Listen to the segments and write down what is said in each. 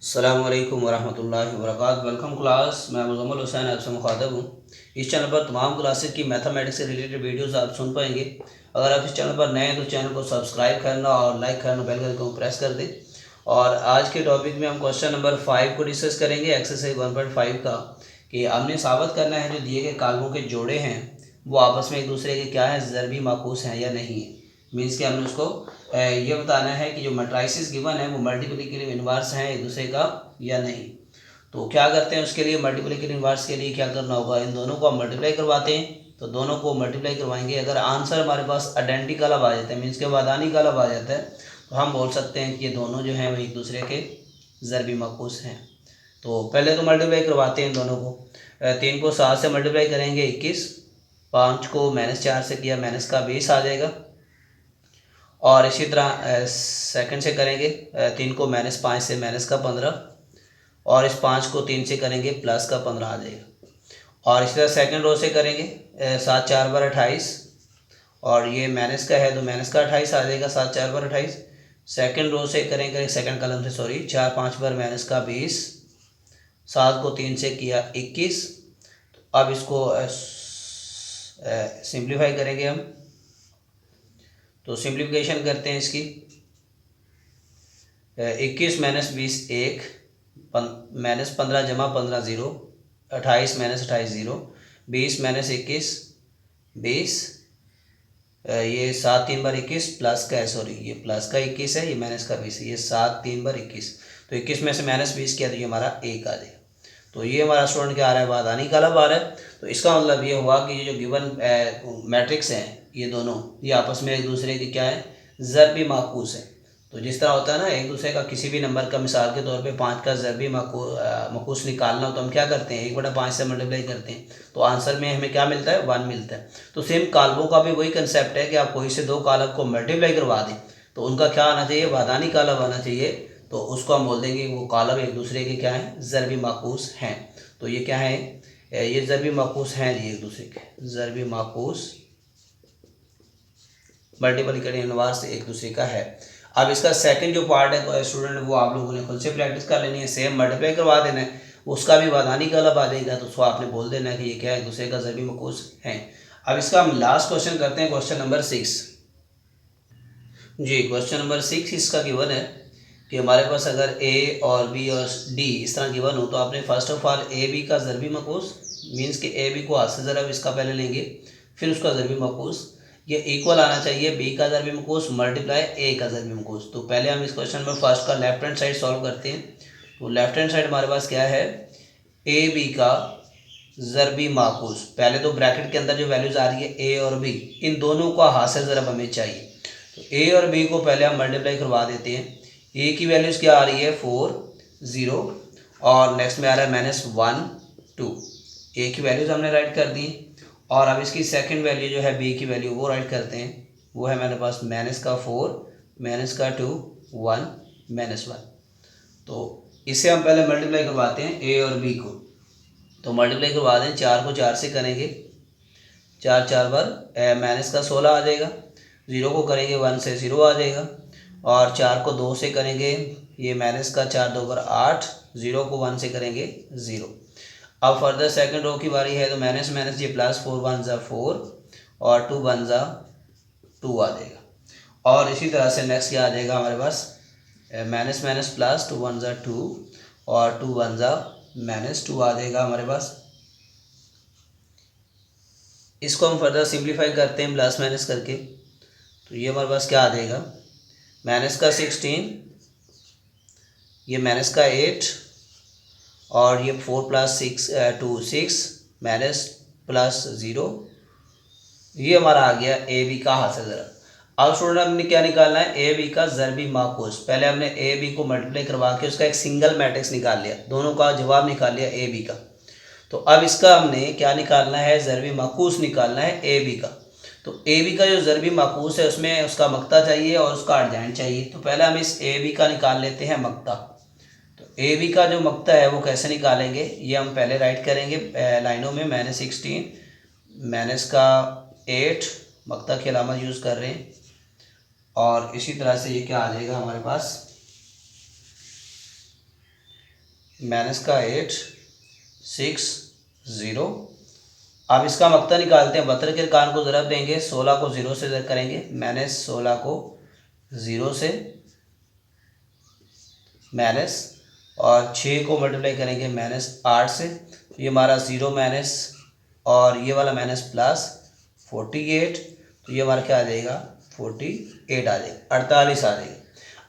अस्सलामुअलैकुम वरहमतुल्लाहि वबरकातुहू। Welcome class, मैं मुज़म्मिल हुसैन आपसे मुखातब हूँ। इस चैनल पर तमाम क्लासेस की मैथमेटिक्स से रिलेटेड वीडियोस आप सुन पाएंगे। अगर आप इस चैनल पर नए हैं तो चैनल को सब्सक्राइब करना और लाइक करना, बेल आइकन को प्रेस कर दें। और आज के टॉपिक में हम क्वेश्चन नंबर 5 को डिस्कस करेंगे, एक्सरसाइज 1.5 का, कि हमने साबित करना है जो दिए गए कालमों के जोड़े हैं वो आपस में एक दूसरे के क्या है, ज़रबी माकूस हैं या नहीं है। मीन्स कि हमने उसको ये बताना है कि जो मैट्रिसेस गिवन है वो मल्टीप्लिकेटिव इन्वर्स हैं एक दूसरे का या नहीं। तो क्या करते हैं उसके लिए, मल्टीप्लिकेटिव इन्वर्स के लिए क्या करना होगा, इन दोनों को हम मल्टीप्लाई करवाते हैं। तो दोनों को मल्टीप्लाई करवाएंगे, अगर आंसर हमारे पास आइडेंटिकल अब आ जाता है, मीन्स के वादानिकल अब आ जाता है, तो हम बोल सकते हैं कि ये दोनों जो हैं वो एक दूसरे के ज़रबी माकूस हैं। तो पहले तो मल्टीप्लाई करवाते हैं इन दोनों को। 3 को 7 से मल्टीप्लाई करेंगे 21, 5 को -4 से किया माइनस का 20 आ जाएगा। और इसी तरह सेकंड से करेंगे, 3 को -5 से माइनस का 15, और इस 5 को 3 से करेंगे प्लस का 15 आ जाएगा। और इसी तरह सेकंड रो से करेंगे, 7 4 बार 28, और ये माइनस का है तो माइनस का 28 आ जाएगा, 7 4 बार 28। सेकंड रो से करेंगे, सेकंड कॉलम से सॉरी, 4 5 बार माइनस का 20, 7 को 3 से किया 21। तो अब इसको सिंप्लीफाई करेंगे हम। तो सिंप्लीफिकेशन करते हैं इसकी, 21 -20 1, -15 जमा 15 0, 28 -28 0, 20 -21 20, ये 7 3 बार 21 प्लस का है, सॉरी ये प्लस का 21 है, ये माइनस का 20 है, ये 7 3 बार 21, तो 21 में से -20 किया तो ये हमारा 1 आ जाएगा। तो ये हमारा स्टूडेंट क्या आ रहा है, वादानी कालब आ रहा है। तो इसका मतलब ये हुआ कि ये जो गिवन मैट्रिक्स हैं ये दोनों, ये आपस में एक दूसरे के क्या है, ज़रबी माकूस है। तो जिस तरह होता है ना, एक दूसरे का किसी भी नंबर का, मिसाल के तौर पे 5 का ज़रबी माकूस निकालना हो तो हम क्या करते हैं, 1/5 से मल्टीप्लाई करते हैं, तो आंसर में हमें क्या मिलता है, 1 मिलता है। तो सेम कालबों का भी वही कंसेप्ट है कि आप कोई से दो कालब को मल्टीप्लाई करवा दें तो उनका क्या आना चाहिए, वादानी कालब आना चाहिए। तो उसको हम बोल देंगे वो कालब एक दूसरे के क्या है, ज़रबी माकूस हैं। तो ये क्या है, ये ज़रबी माकूस हैं जी, एक दूसरे के ज़रबी माकूस मल्टीप्लिकेटिव इन्वर्स एक दूसरे का है। अब इसका सेकंड जो पार्ट है स्टूडेंट, वो आप लोगों ने खुद से प्रैक्टिस कर लेनी है। सेम मल्टीप्लाई करवा देना है, उसका भी वादानी कालब आ जाएगा, तो उसको आपने बोल देना है कि ये क्या है, एक दूसरे का ज़रबी माकूस है। अब इसका हम लास्ट क्वेश्चन करते हैं, क्वेश्चन नंबर 6 जी। क्वेश्चन नंबर 6 इसका गिवन है कि हमारे पास अगर ए और बी और डी इस तरह गिवन हो, तो आपने first of all A B का ज़रबी माकूस, मीन्स कि ए बी को हाथ से ज़रब इसका पहले लेंगे, फिर उसका ज़रबी माकूस, ये इक्वल आना चाहिए बी का ज़रबी माकूस मल्टीप्लाई ए का ज़रबी माकूस। तो पहले हम इस क्वेश्चन में फर्स्ट का लेफ्ट हैंड साइड सॉल्व करते हैं। तो लेफ्ट हैंड साइड हमारे पास क्या है, ए बी का ज़रबी माकूस, पहले तो ब्रैकेट के अंदर जो वैल्यूज़ आ रही है ए और बी, इन दोनों का हाथ से ज़रब हमें चाहिए। तो ए और बी को पहले हम मल्टीप्लाई करवा देते हैं। ए की वैल्यूज़ क्या आ रही है, 4 0, और नेक्स्ट में आ रहा है -1 2। ए की वैल्यूज़ हमने राइट कर दी, और अब इसकी सेकंड वैल्यू जो है बी की वैल्यू वो राइट करते हैं। वो है मेरे पास -4 -2 1 -1। तो इसे हम पहले मल्टीप्लाई करवाते हैं ए और बी को। तो मल्टीप्लाई करवा दें, 4 को 4 से करेंगे, 4 4 बार -16 आ जाएगा, 0 को करेंगे 1 से 0 आ जाएगा, और 4 को 2 से करेंगे, ये -4 2 बार 8, 0 को 1 से करेंगे 0। अब फर्दर सेकंड रो की बारी है, तो माइनस माइनस ये +4 1 ज़ा 4, और 2 1 ज़ा 2 आ जाएगा। और इसी तरह से नेक्स्ट क्या आ जाएगा हमारे पास, माइनस माइनस प्लस, 2 1 ज़ा 2, और 2 1 ज़ा -2 आ जाएगा हमारे पास। इसको हम फर्दर सिंप्लीफाई करते हैं प्लस माइनस करके, तो ये हमारे पास क्या आ जाएगा, माइनस का 16, ये माइनस का 8, और ये 4 + 6 2 6 -+0, ये हमारा आ गया ए बी का हाथ से ज़रब। अब स्टूडेंट हमने क्या निकालना है, ए बी का ज़रबी माकूस। पहले हमने ए बी को मल्टीप्लाई करवा के उसका एक सिंगल मैट्रिक्स निकाल लिया, दोनों का जवाब निकाल लिया ए बी का। तो अब इसका हमने क्या निकालना है, ज़रबी माकूस निकालना है ए बी का। तो ए बी का जो ज़रबी माकूस है उसमें उसका मक्ता चाहिए और उसका अर्जेंट चाहिए। तो पहले हम इस ए बी का निकाल लेते हैं मक्ता। तो ए बी का जो मक्ता है वो कैसे निकालेंगे, ये हम पहले राइट करेंगे लाइनों में, -16 -8 मक्ता की अलामत यूज़ कर रहे हैं, और इसी तरह से ये क्या आ जाएगा हमारे पास, माइनस का 8 6 0। अब इसका मक्ता निकालते हैं। 72 के अरकान को ज़रब देंगे, 16 को 0 से ज़रब करेंगे, माइनस 16 को 0 से, माइनस और 6 को मल्टीप्लाई करेंगे माइनस 8 से। ये हमारा 0 माइनस और ये वाला माइनस प्लस 48। तो ये हमारा क्या आ जाएगा 48 आ जाएगा, 48 आ जाएगा।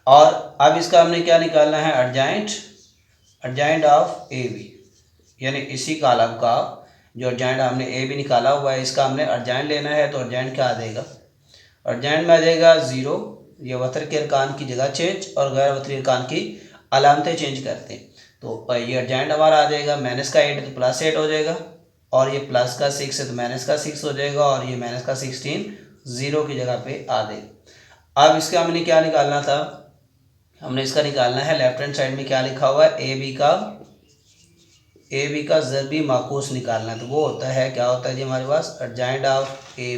और अब इसका हमने क्या निकालना है अर्जेंट ऑफ ए बी, यानी इसी कॉलम का जो अर्जेंट हमने ए बी निकाला हुआ है इसका हमने अर्जेंट लेना है। तो अर्जेंट क्या आ जाएगा, अर्जेंट में आ जाएगा 0, ये वतर के अरकान की जगह चेंज और गैर वतरी अरकान की अलामतें चेंज करते हैं। तो ये अर्जेंट हमारा आ जाएगा, माइनस का 8 है तो प्लस 8 हो जाएगा, और ये प्लस का 6 है तो माइनस का 6 हो जाएगा, और ये माइनस का 16 0 की जगह पे आ जाएगा। अब इसका हमने क्या निकालना था, हमने इसका निकालना है लेफ्ट हैंड साइड में क्या लिखा हुआ है, ए बी का ज़रबी माकूस निकालना है। तो वो होता है, क्या होता है जी हमारे पास अर्जेंट ऑफ ए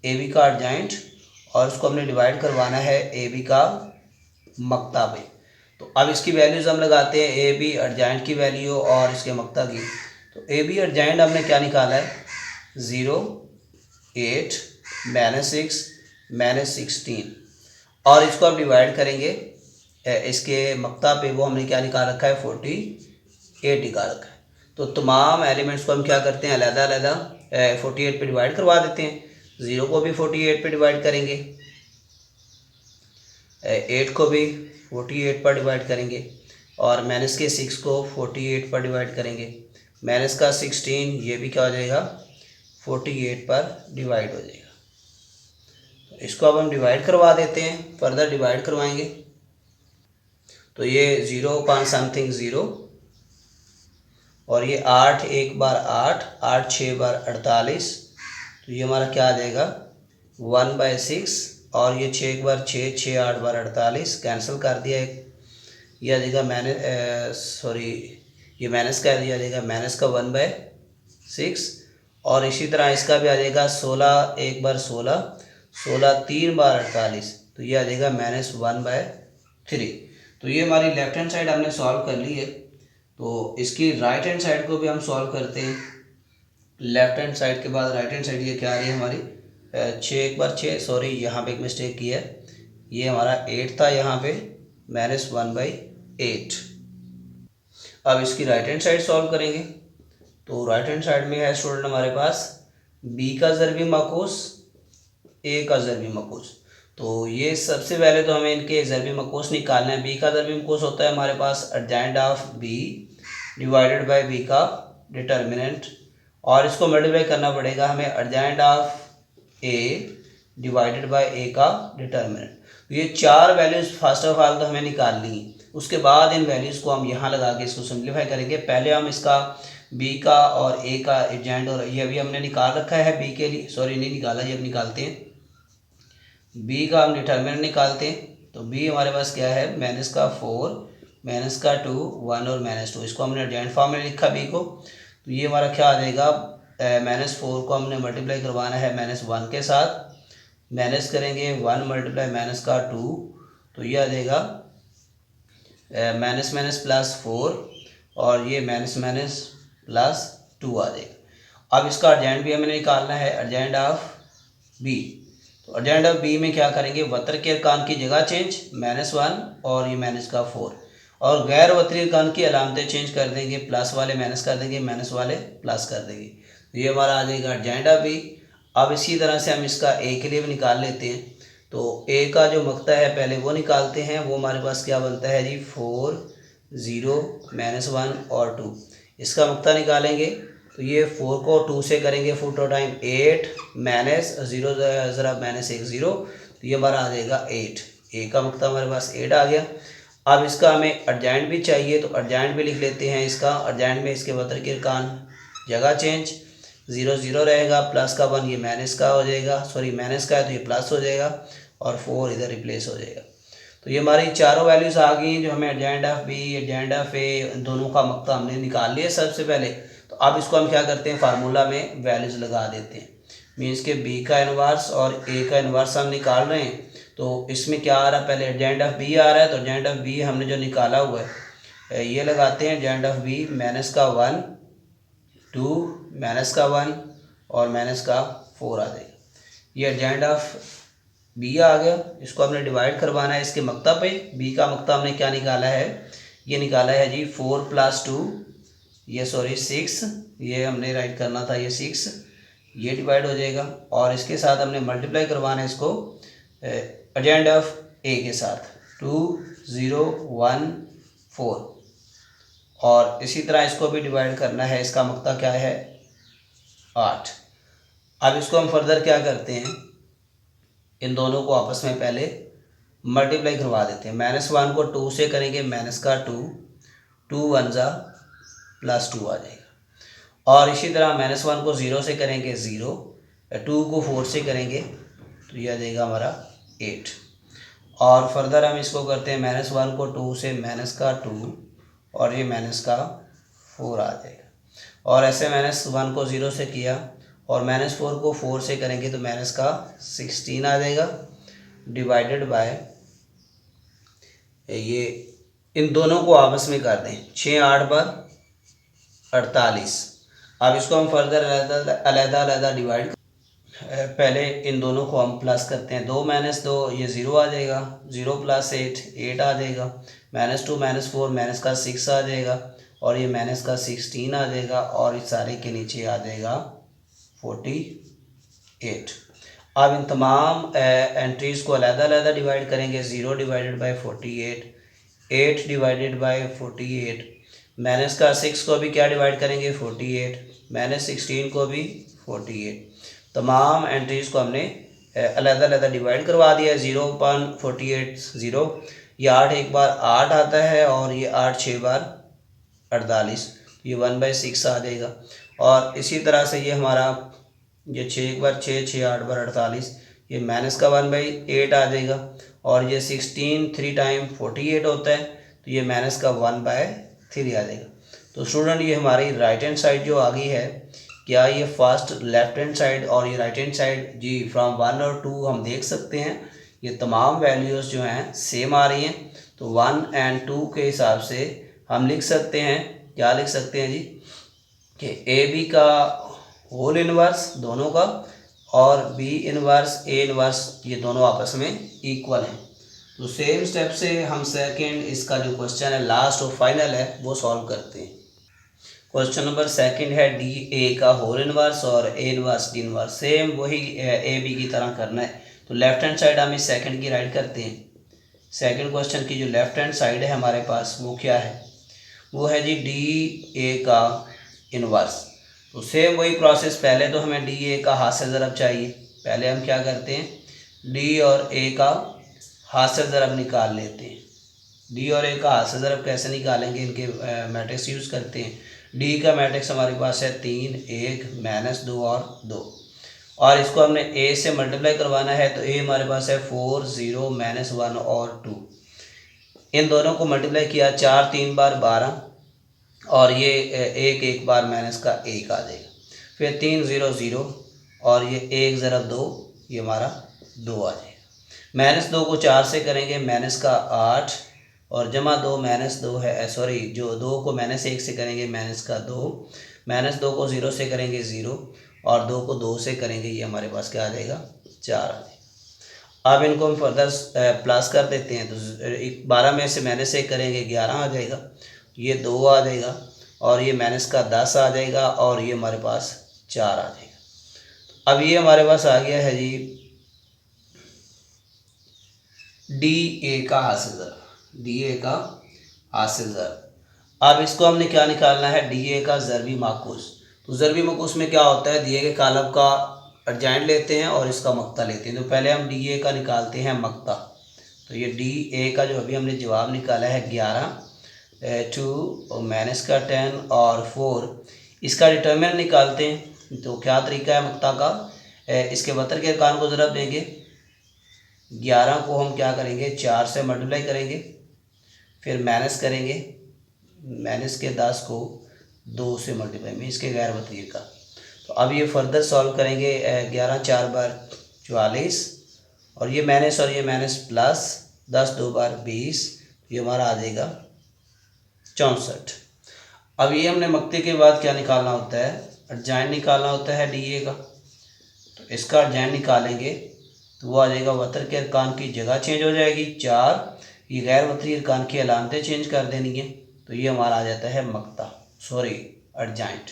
बी का अर्जेंट, और उसको हमने डिवाइड करवाना है ए बी का मक्ता पे। तो अब इसकी वैल्यूज़ हम लगाते हैं, ए बी अर्जेंट की वैल्यू और इसके मक्ता की। तो ए बी अर्जेंट हमने क्या निकाला है 0 8 माइनस 6 माइनस 16, और इसको अब डिवाइड करेंगे इसके मक्ता पे, वो हमने क्या निकाल रखा है 48 निकाल रखा है। तो तमाम एलिमेंट्स को हम क्या करते हैं अलग-अलग 48 पे डिवाइड करवा देते हैं। 0 को भी 48 पे डिवाइड करेंगे, 8 को भी 48 पर डिवाइड करेंगे, और माइनस के 6 को 48 पर डिवाइड करेंगे, माइनस का 16 ये भी क्या हो जाएगा 48 पर डिवाइड हो जाएगा। तो इसको अब हम डिवाइड करवा देते हैं, फर्दर डिवाइड करवाएंगे। तो ये 0 पाँच समथिंग 0, और ये 8 एक बार 8, 8 6 बार 48। तो ये हमारा क्या आ जाएगा 1/6, और ये 6 एक बार 6, 6 8 बार 48, कैंसिल कर दिया एक, ये आ जाएगा ये माइनस का दिया जाएगा माइनस का 1/6, और इसी तरह इसका भी आ जाएगा 16 एक बार 16, 16 3 बार 48। तो ये आ जाएगा -1/3। तो ये हमारी लेफ्ट हैंड साइड हमने सॉल्व कर ली है। तो इसकी राइट हैंड साइड को भी हम सॉल्व करते हैं। लेफ्ट हैंड साइड के बाद राइट हैंड साइड ये क्या आ रही है हमारी 6 एक बार 6, सॉरी यहाँ पे एक मिस्टेक की है, ये हमारा 8 था यहाँ पे, -1/8। अब इसकी राइट हैंड साइड सॉल्व करेंगे। तो राइट हैंड साइड में है स्टूडेंट हमारे पास बी का ज़रबी माकूस, ए का ज़रबी माकूस। तो ये सबसे पहले तो हमें इनके ज़रबी माकूस निकालना है। बी का ज़रबी माकूस होता है हमारे पास adjoint of B divided by B का डिटर्मिनेंट, और इसको मल्टीप्लाई करना पड़ेगा हमें adjoint of A divided by A का डिटर्मिनेंट। तो ये चार वैल्यूज़ फर्स्ट ऑफ ऑल तो हमें निकालनी है, उसके बाद इन वैल्यूज़ को हम यहाँ लगा के इसको सिंप्लीफाई करेंगे। पहले हम इसका बी का और ए का एजेंट, और ये अभी हमने निकाल रखा है बी के लिए, सॉरी नहीं निकाला, ये अब निकालते हैं। बी का हम डिटर्मिनेंट निकालते हैं। तो बी हमारे पास क्या है माइनस का 4, माइनस का 2, 1 और -2। इसको हमने एजेंट फॉर्म में लिखा बी को। तो ये हमारा क्या आ जाएगा -4 को हमने मल्टीप्लाई करवाना है -1 के साथ, माइनस करेंगे 1 मल्टीप्लाई -2, तो ये आ जाएगा माइनस माइनस +4, और ये माइनस माइनस +2 आ जाएगा। अब इसका अर्जेंट भी हमें निकालना है, अर्जेंट ऑफ बी। तो अर्जेंट ऑफ बी में क्या करेंगे वतर के अरकान की जगह चेंज, -1 और ये माइनस का 4, और गैर वतरी अरकान की अलामतें चेंज कर देंगे, प्लस वाले माइनस कर देंगे, माइनस वाले प्लस कर देंगे। तो ये हमारा आ जाएगा अर्जेंट ऑफ बी। अब इसी तरह से हम इसका ए के लिए भी निकाल लेते हैं। तो ए का जो मक्ता है पहले वो निकालते हैं। वो हमारे पास क्या बनता है जी 4 0 -1 और 2, इसका मक्ता निकालेंगे। तो ये 4 को 2 से करेंगे 4 टू टाइम 8, -0 ज़रा -1 0, तो ये हमारा आ जाएगा 8। ए का मक्ता हमारे पास 8 आ गया। अब इसका हमें अर्जेंट भी चाहिए, तो अर्जेंट भी लिख लेते हैं। इसका अर्जेंट में इसके वतर के अरकान जगह चेंज, 0 0 रहेगा, प्लस का 1 ये माइनस का हो जाएगा, सॉरी माइनस का है तो ये प्लस हो जाएगा, और 4 इधर रिप्लेस हो जाएगा। तो ये हमारी चारों वैल्यूज़ आ गई जो हमें adjoint of B adjoint of A दोनों का मक्ता हमने निकाल लिया सबसे पहले। तो अब इसको हम क्या करते हैं फार्मूला में वैल्यूज़ लगा देते हैं। मीन्स के बी का इन्वर्स और ए का इन्वर्स हम निकाल रहे हैं। तो इसमें क्या आ रहा है पहले अर्जेंट ऑफ बी आ रहा है, तो अर्जेंट ऑफ बी हमने जो निकाला हुआ है ये लगाते हैं जेंड ऑफ बी माइनस का 1 2 माइनस का 1 और माइनस का 4 आ जाएगा। ये जेंड ऑफ बी आ गया। इसको हमने डिवाइड करवाना है इसके मक्ता पे। बी का मक्ता हमने क्या निकाला है, ये निकाला है जी 4 + 2 ये सॉरी 6, ये हमने राइट करना था, ये 6 ये डिवाइड हो जाएगा और इसके साथ हमने मल्टीप्लाई करवाना है इसको एजेंड ऑफ ए के साथ 2 0 1 4 और इसी तरह इसको भी डिवाइड करना है। इसका मक्ता क्या है 8। अब इसको हम फर्दर क्या करते हैं, इन दोनों को आपस में पहले मल्टीप्लाई करवा देते हैं। -1 को 2 से करेंगे माइनस का 2 2 1 + 2 आ जाएगा और इसी तरह -1 को 0 से करेंगे 0 2 को 4 से करेंगे तो यह आ जाएगा हमारा 8 और फर्दर हम इसको करते हैं -1 को 2 से माइनस का 2 और ये माइनस का 4 आ जाएगा और ऐसे -1 को 0 से किया और -4 को 4 से करेंगे तो माइनस का 16 आ जाएगा डिवाइडेड बाय ये इन दोनों को आपस में कर दें 6 8 बार 48। अब इसको हम फर्दर अलग डिवाइड पहले इन दोनों को हम प्लस करते हैं 2 - 2 ये 0 आ जाएगा 0 + 8 8 आ जाएगा -2 -4 माइनस का 6 आ जाएगा और ये माइनस का 16 आ जाएगा और इस सारे के नीचे आ जाएगा 48। अब इन तमाम एंट्रीज़ को अलग डिवाइड करेंगे 0 divided by 48 8 divided by 48 minus का 6 को भी क्या डिवाइड करेंगे 48 -16 को भी 48। तमाम एंट्रीज़ को हमने अलग डिवाइड करवा दिया 0/48 0 ये 8 एक बार 8 आता है और ये 8 6 बार 48 ये 1/6 आ जाएगा और इसी तरह से ये हमारा ये 6 एक बार 6 6 8 बार 48 ये माइनस का 1/8 आ जाएगा और ये 16 3 टाइम 48 होता है तो ये माइनस का 1/3 आ जाएगा। तो स्टूडेंट ये हमारी राइट हैंड साइड जो आ गई है, क्या ये फर्स्ट लेफ्ट हैंड साइड और ये राइट हैंड साइड जी फ्रॉम 1 और 2 हम देख सकते हैं ये तमाम वैल्यूज़ जो हैं सेम आ रही हैं। तो 1 और 2 के हिसाब से हम लिख सकते हैं, क्या लिख सकते हैं जी कि ए बी का होल इनवर्स दोनों का और बी इनवर्स ए इनवर्स ये दोनों आपस में इक्वल हैं। तो सेम स्टेप से हम सेकंड इसका जो क्वेश्चन है लास्ट और फाइनल है वो सॉल्व करते हैं। क्वेश्चन नंबर सेकंड है डी ए का होल इनवर्स और A inverse D inverse same वही ए बी की तरह करना है। तो लेफ्ट हैंड साइड हम इस सेकंड की राइट करते हैं। सेकंड क्वेश्चन की जो लेफ्ट हैंड साइड है हमारे पास वो क्या है, वो है जी डी ए का इनवर्स। तो सेम वही प्रोसेस, पहले तो हमें डी ए का हासिल ज़रब चाहिए। पहले हम क्या करते हैं डी और ए का हासिल ज़रब निकाल लेते हैं। डी और ए का हासिल ज़रब कैसे निकालेंगे, इनके मैट्रिक्स यूज़ करते हैं। डी का मैट्रिक्स हमारे पास है 3 1 -2 और 2 और इसको हमने ए से मल्टीप्लाई करवाना है तो ए हमारे पास है 4 0 -1 और 2। इन दोनों को मल्टीप्लाई किया 4 3 बार 12 और ये एक बार माइनस का 1 आ जाएगा। फिर 3 0 0 और ये 1 ज़रब 2 ये हमारा 2 आ जाएगा। -2 को 4 से करेंगे माइनस का 8 और जमा 2 -2 है सॉरी जो 2 को -1 से करेंगे माइनस का 2 -2 को 0 से करेंगे 0 और 2 को 2 से करेंगे ये हमारे पास क्या आ जाएगा 4 आ जाएगा। अब इनको हम फर्दर प्लस कर देते हैं तो 12 में से -1 करेंगे 11 आ जाएगा, ये 2 आ जाएगा और ये माइनस का 10 आ जाएगा और ये हमारे पास 4 आ जाएगा। अब ये हमारे पास आ गया है जी डी ए का हासिल ज़रब, डी ए का हासिल ज़रब। अब इसको हमने क्या निकालना है डी ए का ज़रबी माकूस। तो ज़रबी माकूस में क्या होता है दिए गए कालब का अर्जेंट लेते हैं और इसका मक्ता लेते हैं। तो पहले हम डी ए का निकालते हैं मक्ता। तो ये डी ए का जो अभी हमने जवाब निकाला है 11 2 माइनस का 10 और 4 इसका डिटर्मिनेंट निकालते हैं। तो क्या तरीका है मक्ता का, इसके बतर के अरकान को ज़रब देंगे 11 को हम क्या करेंगे 4 से मल्टीप्लाई करेंगे फिर माइनस करेंगे माइनस के 10 को 2 से मल्टीप्लाई में इसके गैर वतीर का। तो अब ये फर्दर सॉल्व करेंगे 11 4 बार 44 और ये माइनस प्लस 10 2 बार 20 ये हमारा आ जाएगा 64। अब ये हमने मक्ते के बाद क्या निकालना होता है, अर्जाइन निकालना होता है DA का। तो इसका अर्जाइन निकालेंगे तो वो आ जाएगा वतर के अरकान की जगह चेंज हो जाएगी 4, ये गैर वतरी अरकान की अलामतें चेंज कर देनी है, तो ये हमारा आ जाता है मक्ता, सॉरी अर्जाइंट।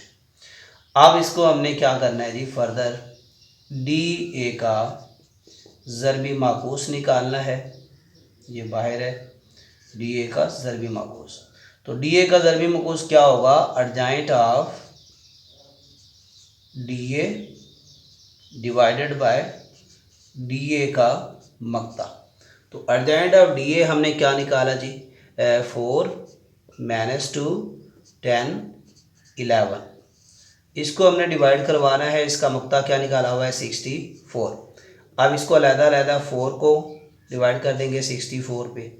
अब इसको हमने क्या करना है जी, फर्दर DA का ज़रबी माकूस निकालना है, ये बाहर है DA का ज़रबी माकूस। तो DA का ज़रबी माकूस क्या होगा, adjoint of DA divided by DA का मक्ता। तो अर्जाइंट ऑफ DA हमने क्या निकाला जी, 4 - 2 10 11, इसको हमने डिवाइड करवाना है, इसका मक्ता क्या निकाला हुआ है 64। अब इसको अलग-अलग 4 को डिवाइड कर देंगे 64 पे,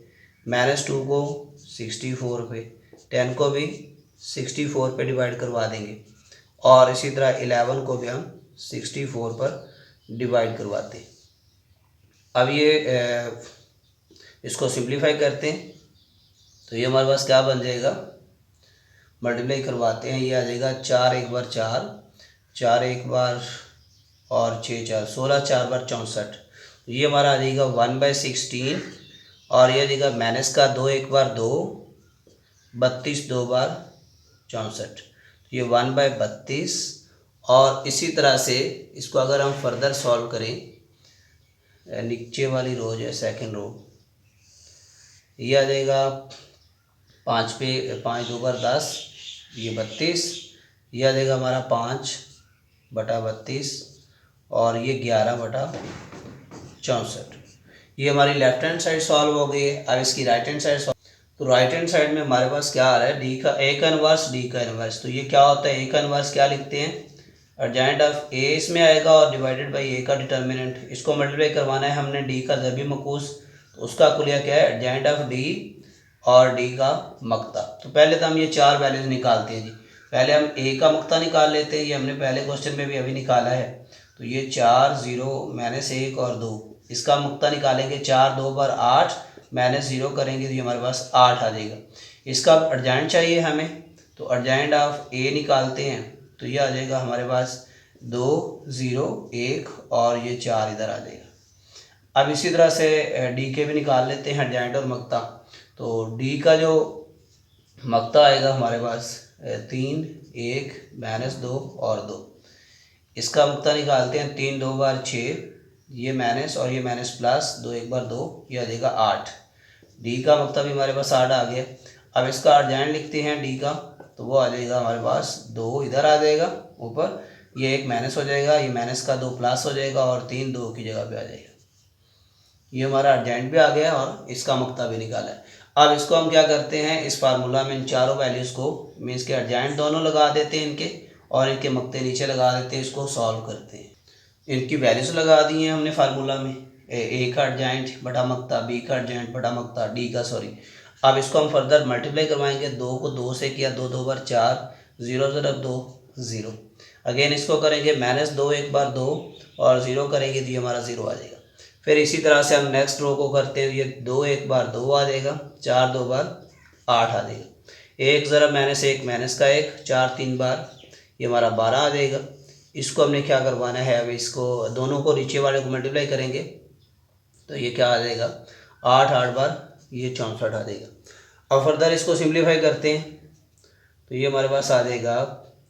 -2 को 64 पे, 10 को भी 64 पे डिवाइड करवा देंगे, और इसी तरह 11 को भी हम 64 पर डिवाइड करवाते हैं। अब ये इसको सिंप्लीफाई करते हैं, तो ये हमारे पास क्या बन जाएगा, मल्टीप्लाई करवाते हैं, ये आ जाएगा 4 एक बार 4, 4 एक बार और 6 4 16, 4 बार 64, तो ये हमारा आ जाएगा 1/16, और ये आ जाएगा माइनस का 2 एक बार 2, 32 2 बार 64, तो ये 1/32। और इसी तरह से इसको अगर हम फर्दर सॉल्व करें, नीचे वाली रो जो है सेकेंड रो, ये आ जाएगा 5 पे 5 2 बार 10, ये 32, ये आ जाएगा हमारा 5/32, और ये 11/64। ये हमारी लेफ्ट हैंड साइड सॉल्व हो गई है। अब इसकी राइट हैंड साइड सॉल्व, तो राइट हैंड साइड में हमारे पास क्या आ रहा है, डी का ए का इनवर्स, डी का इनवर्स। तो ये क्या होता है, ए का इनवर्स क्या लिखते हैं, अर्जेंट ऑफ ए इसमें आएगा और डिवाइडेड बाई ए का डिटर्मिनेंट, इसको मल्टीप्लाई करवाना है हमने डी का ज़रबी मकूस, तो उसका कुलिया क्या है, अर्जेंट ऑफ डी और डी का मक्ता। तो पहले तो हम ये 4 वैल्यूज निकालते हैं जी, पहले हम ए का मक्ता निकाल लेते हैं, ये हमने पहले क्वेश्चन में भी अभी निकाला है। तो ये 4 0 -1 और 2, इसका मक्ता निकालेंगे, 4 2 बार 8 -0 करेंगे तो ये हमारे पास 8 आ जाएगा। इसका अर्जेंट चाहिए हमें, तो अर्जेंट ऑफ ए निकालते हैं, तो ये आ जाएगा हमारे पास 2 0 1 और ये 4 इधर आ जाएगा। अब इसी तरह से डी के भी निकाल लेते हैं अर्जेंट और मक्ता। तो डी का जो मक्ता आएगा हमारे पास 3 1 -2 और 2, इसका मक्ता निकालते हैं, 3 2 बार 6, ये माइनस और ये माइनस प्लस, 2 1 बार 2, ये आ जाएगा 8। डी का मक्ता भी हमारे पास 8 आ गया। अब इसका अर्जेंट लिखते हैं डी का, तो वो आ जाएगा हमारे पास 2 इधर आ जाएगा ऊपर, ये एक माइनस हो जाएगा, ये माइनस का 2 प्लस हो जाएगा और 3 2 की जगह पे आ जाएगा। ये हमारा अर्जेंट भी आ गया और इसका मक्ता भी निकाला है। अब इसको हम क्या करते हैं, इस फार्मूला में इन चारों वैल्यूज़ को मीन्स के अर्जेंट दोनों लगा देते हैं इनके, और इनके मक्ते नीचे लगा देते हैं, इसको सॉल्व करते हैं। इनकी वैल्यूज़ लगा दी हैं हमने फार्मूला में, ए का अर्जेंट बटा मक्ता, बी का अर्जेंट बटा मक्ता, डी का सॉरी। अब इसको हम फर्दर मल्टीप्लाई करवाएंगे, 2 को 2 से किया, 2 2 बार 4, 0 0 2 0, अगेन इसको करेंगे -2 1 बार 2 और 0 करेंगे तो ये हमारा 0 आ जाएगा। फिर इसी तरह से हम नेक्स्ट रो को करते हैं, ये 2 1 बार 2 आ जाएगा, 4 2 बार 8 आ जाएगा, 1 ज़रा -1 माइनस का 1, 4 3 बार, ये हमारा 12 आ जाएगा। इसको हमने क्या करवाना है, अब इसको दोनों को नीचे वाले को मल्टीप्लाई करेंगे, तो ये क्या आ जाएगा, 8 8 बार ये 64 आ जाएगा। अब फर्दर इसको सिंप्लीफाई करते हैं, तो ये हमारे पास आ जाएगा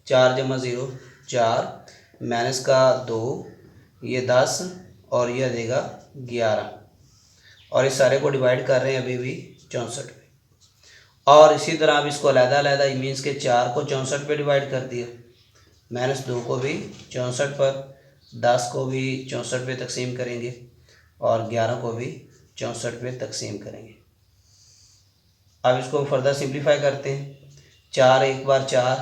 4 × 0 4, माइनस का 2, ये 10 और ये आ जाएगा 11, और इस सारे को डिवाइड कर रहे हैं अभी भी 64 पे। और इसी तरह अब इसको अलग-अलग मीन्स के 4 को 64 पे डिवाइड कर दिया, -2 को भी 64 पर, 10 को भी 64 पे तकसीम करेंगे और 11 को भी 64 पे तकसीम करेंगे। अब इसको फर्दर सिंप्लीफाई करते हैं, 4 1 बार 4,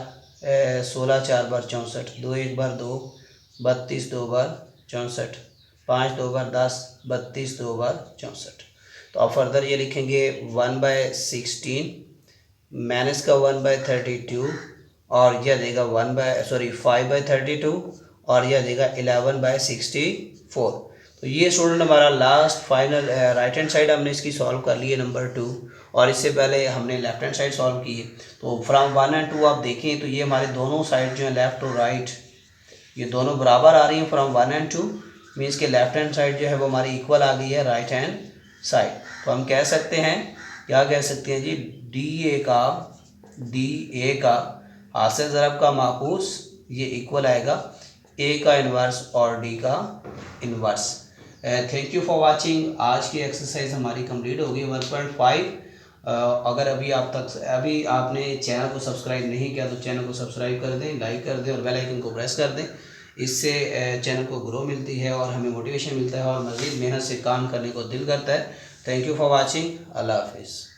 16 4 बार 64, 2 1 बार 2, 32 2 बार 64, 5 2 बार 10, 32 2 बार 64। तो अब फर्दर ये लिखेंगे 1/16 माइनस का 1/32 और यह देगा 5/32 और यह देगा 11/64। तो ये स्टूडेंट हमारा last final right hand side हमने इसकी सॉल्व कर ली है नंबर 2, और इससे पहले हमने लेफ्ट हैंड साइड सॉल्व की है। तो फ्रॉम 1 एंड 2 आप देखें तो ये हमारे दोनों साइड जो है लेफ़्ट और राइट ये दोनों बराबर आ रही हैं फ्रॉम 1 एंड 2, मीन्स के लेफ्ट हैंड साइड जो है वो हमारी इक्वल आ गई है राइट हैंड साइड। तो हम कह सकते हैं, क्या कह सकते हैं जी, डी ए का हासिल ज़रब का माकूस ये इक्वल आएगा ए का इन्वर्स और डी का inverse. Thank you for watching. आज की एक्सरसाइज हमारी कंप्लीट हो गई 1.5। अगर अभी आपने चैनल को सब्सक्राइब नहीं किया तो चैनल को सब्सक्राइब कर दें, लाइक कर दें और बेल आइकन को प्रेस कर दें। इससे चैनल को ग्रो मिलती है और हमें मोटिवेशन मिलता है और मज़ीद मेहनत से काम करने को दिल करता है। Thank you for watching. अल्लाह हाफिज़।